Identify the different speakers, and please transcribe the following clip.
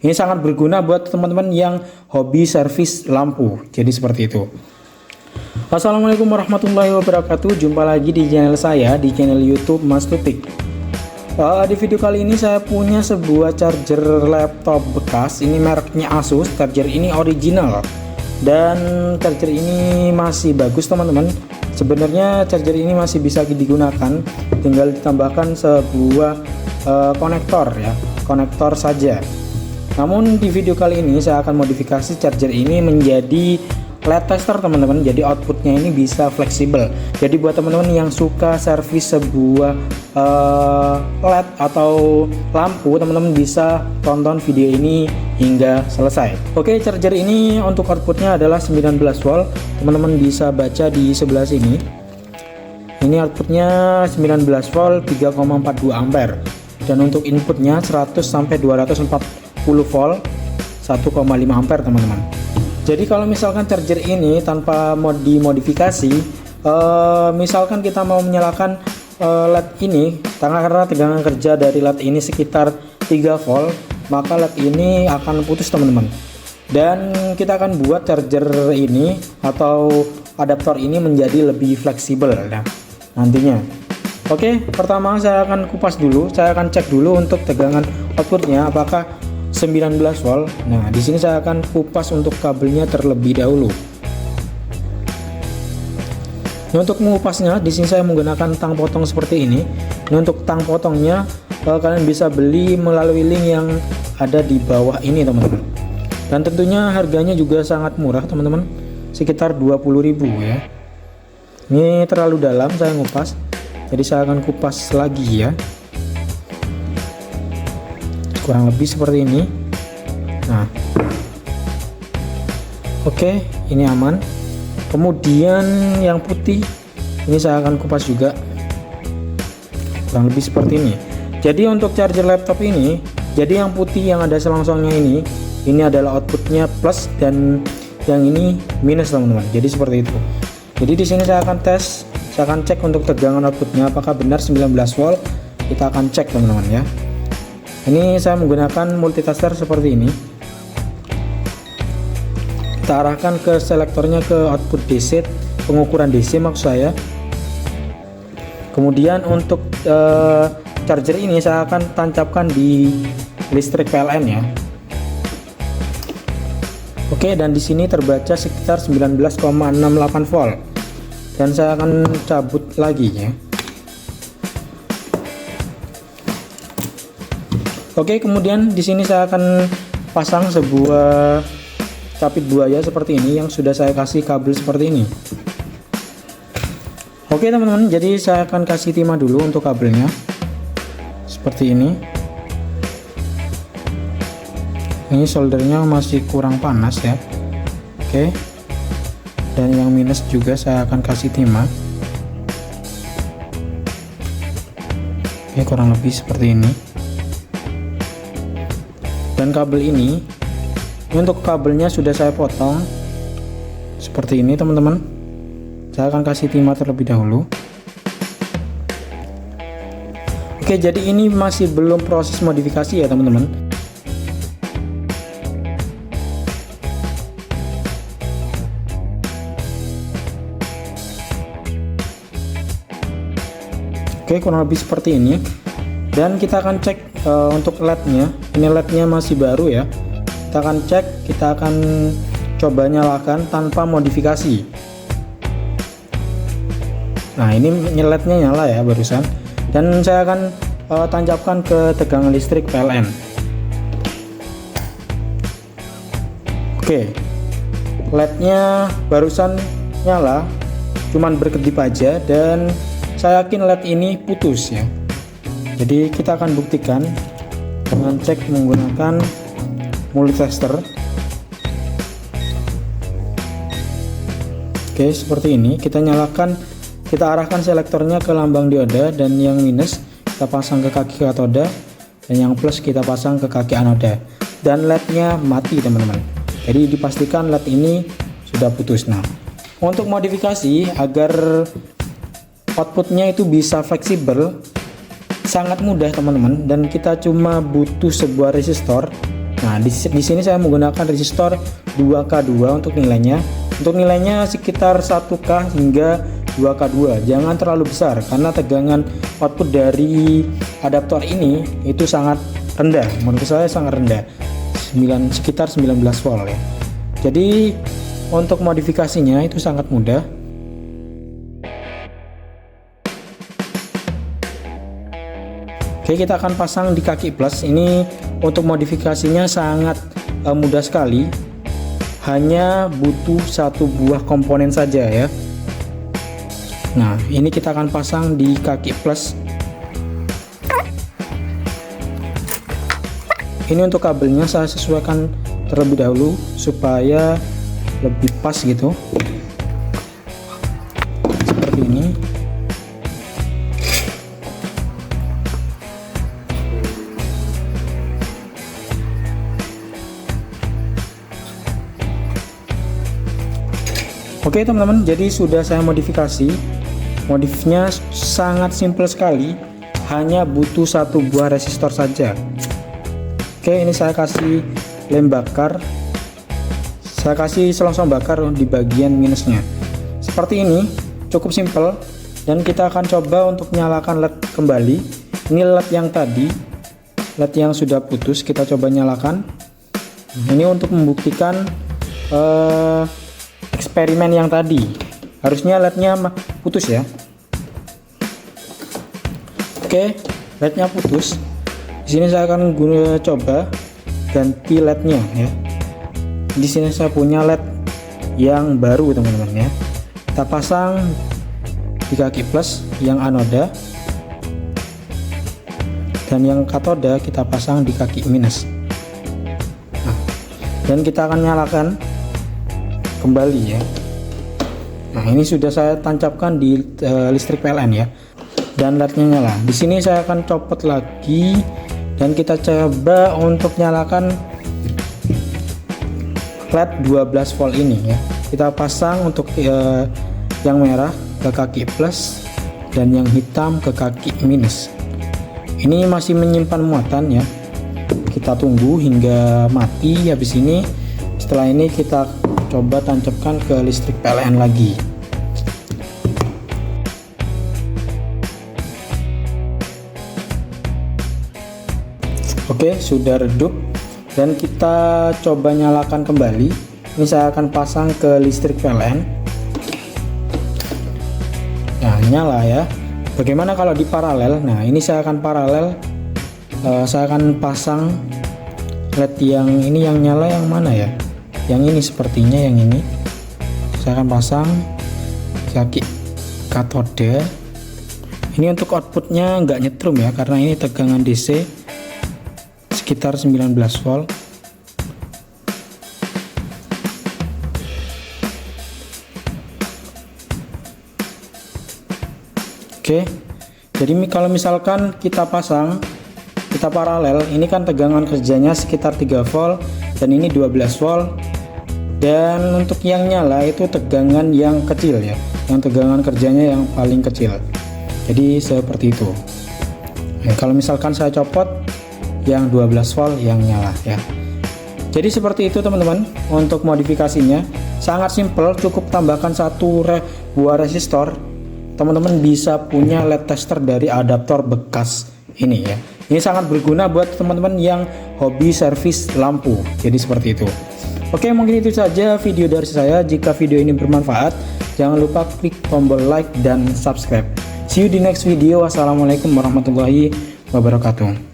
Speaker 1: Ini sangat berguna buat teman-teman yang hobi servis lampu. Jadi seperti itu. Assalamualaikum warahmatullahi wabarakatuh. Jumpa lagi di channel saya, di channel YouTube Mas Tutik. Di video kali ini saya punya sebuah charger laptop bekas. Ini mereknya Asus. Charger ini original dan charger ini masih bagus teman-teman. Sebenarnya charger ini masih bisa digunakan, tinggal ditambahkan sebuah konektor ya, konektor saja. Namun di video kali ini saya akan modifikasi charger ini menjadi LED tester teman-teman. Jadi outputnya ini bisa fleksibel. Jadi buat teman-teman yang suka servis sebuah LED atau lampu, teman-teman bisa tonton video ini hingga selesai. Oke, charger ini untuk outputnya adalah 19 volt. Teman-teman bisa baca di sebelah sini. Ini outputnya 19 volt 3,42 ampere. Dan untuk inputnya 100 sampai 240 volt 1,5 ampere teman-teman. Jadi kalau misalkan charger ini tanpa dimodifikasi, misalkan kita mau menyalakan LED ini, karena tegangan kerja dari LED ini sekitar 3 volt, maka LED ini akan putus teman-teman. Dan kita akan buat charger ini atau adaptor ini menjadi lebih fleksibel ya, nantinya. Oke, pertama saya akan kupas dulu, saya akan cek dulu untuk tegangan outputnya apakah 19 volt. Nah, di sini saya akan kupas untuk kabelnya terlebih dahulu. Nah, untuk mengupasnya, di sini saya menggunakan tang potong seperti ini. Nah, untuk tang potongnya kalian bisa beli melalui link yang ada di bawah ini, teman-teman. Dan tentunya harganya juga sangat murah, teman-teman. Sekitar 20.000 ya. Ini terlalu dalam saya ngupas. Jadi saya akan kupas lagi ya. Kurang lebih seperti ini. Nah, oke, ini aman. Kemudian yang putih ini saya akan kupas juga, kurang lebih seperti ini. Jadi untuk charger laptop ini, jadi yang putih yang ada selongsongnya ini adalah outputnya plus dan yang ini minus teman-teman. Jadi seperti itu. Jadi di sini saya akan tes, saya akan cek untuk tegangan outputnya apakah benar 19 volt. Kita akan cek teman-teman ya. Ini saya menggunakan multitester seperti ini. Kita arahkan ke selektornya ke output DC, pengukuran DC maksud saya. Kemudian untuk charger ini saya akan tancapkan di listrik PLN ya. Oke, dan di sini terbaca sekitar 19,68 volt. Dan saya akan cabut lagi ya. Oke, kemudian di sini saya akan pasang sebuah capit buaya seperti ini yang sudah saya kasih kabel seperti ini. Oke teman-teman, jadi saya akan kasih timah dulu untuk kabelnya seperti ini. Ini soldernya masih kurang panas ya. Oke, dan yang minus juga saya akan kasih timah. Oke, kurang lebih seperti ini. Dan kabel ini untuk kabelnya sudah saya potong seperti ini teman-teman. Saya akan kasih timah terlebih dahulu. Oke, jadi ini masih belum proses modifikasi ya teman-teman. Oke, kurang lebih seperti ini. Dan kita akan cek untuk LED-nya. Ini LED-nya masih baru ya. Kita akan cek, kita akan coba nyalakan tanpa modifikasi. Nah, ini LED-nya nyala ya barusan. Dan saya akan tancapkan ke tegangan listrik PLN. Oke, LED-nya barusan nyala, cuman berkedip aja, dan saya yakin LED ini putus ya. Jadi kita akan buktikan dengan cek menggunakan multitester. Oke, seperti ini. Kita nyalakan, kita arahkan selektornya ke lambang dioda, dan yang minus kita pasang ke kaki katoda, dan yang plus kita pasang ke kaki anoda. Dan LED-nya mati teman-teman. Jadi dipastikan LED ini sudah putus. Nah, untuk modifikasi agar outputnya itu bisa fleksibel, sangat mudah teman-teman, dan kita cuma butuh sebuah resistor Nah, di sini saya menggunakan resistor 2K2 untuk nilainya. Untuk nilainya sekitar 1K hingga 2K2. Jangan terlalu besar karena tegangan output dari adaptor ini itu sangat rendah. Menurut saya sangat rendah. Sekitar 19 volt ya. Jadi untuk modifikasinya itu sangat mudah. Oke, kita akan pasang di kaki plus. Ini untuk modifikasinya sangat mudah sekali. Hanya butuh satu buah komponen saja ya. Nah, ini kita akan pasang di kaki plus. Ini untuk kabelnya saya sesuaikan terlebih dahulu supaya lebih pas gitu. Seperti ini. Oke teman-teman, jadi sudah saya modifikasi. Modifnya sangat simple sekali, hanya butuh satu buah resistor saja. Oke, ini saya kasih lem bakar, saya kasih selongsong bakar di bagian minusnya. Seperti ini, cukup simple. Dan kita akan coba untuk nyalakan LED kembali. Ini LED yang tadi, LED yang sudah putus, kita coba nyalakan. Ini untuk membuktikan eksperimen yang tadi. Harusnya LED-nya putus ya. Oke, LED-nya putus. Di sini saya akan coba ganti LED-nya ya. Di sini saya punya LED yang baru teman-teman ya. Kita pasang di kaki plus yang anoda, dan yang katoda kita pasang di kaki minus. Nah, dan kita akan nyalakan kembali ya. Nah, ini sudah saya tancapkan di listrik PLN ya, dan LED-nya nyala. Di sini saya akan copot lagi dan kita coba untuk nyalakan LED 12 volt ini ya. Kita pasang untuk yang merah ke kaki plus dan yang hitam ke kaki minus. Ini masih menyimpan muatan ya. Kita tunggu hingga mati. Habis ini, setelah ini kita coba tancapkan ke listrik PLN lagi. Oke, sudah redup dan kita coba nyalakan kembali. Ini saya akan pasang ke listrik PLN. Nah, nyala ya. Bagaimana kalau di paralel? Nah, ini saya akan paralel. Saya akan pasang LED yang ini, yang nyala yang mana ya? Yang ini sepertinya yang ini. Saya akan pasang kaki katoda. Ini untuk outputnya nggak nyetrum ya, karena ini tegangan DC sekitar 19 volt. Oke, jadi kalau misalkan kita pasang, kita paralel, ini kan tegangan kerjanya sekitar 3 volt dan ini 12 volt. Dan untuk yang nyala itu tegangan yang kecil ya, yang tegangan kerjanya yang paling kecil. Jadi seperti itu. Nah, kalau misalkan saya copot, yang 12 volt yang nyala ya. Jadi seperti itu teman-teman untuk modifikasinya. Sangat simple, cukup tambahkan satu buah resistor. Teman-teman bisa punya LED tester dari adaptor bekas ini ya. Ini sangat berguna buat teman-teman yang hobi servis lampu. Jadi seperti itu. Oke, mungkin itu saja video dari saya. Jika video ini bermanfaat, jangan lupa klik tombol like dan subscribe. See you di next video. Wassalamualaikum warahmatullahi wabarakatuh.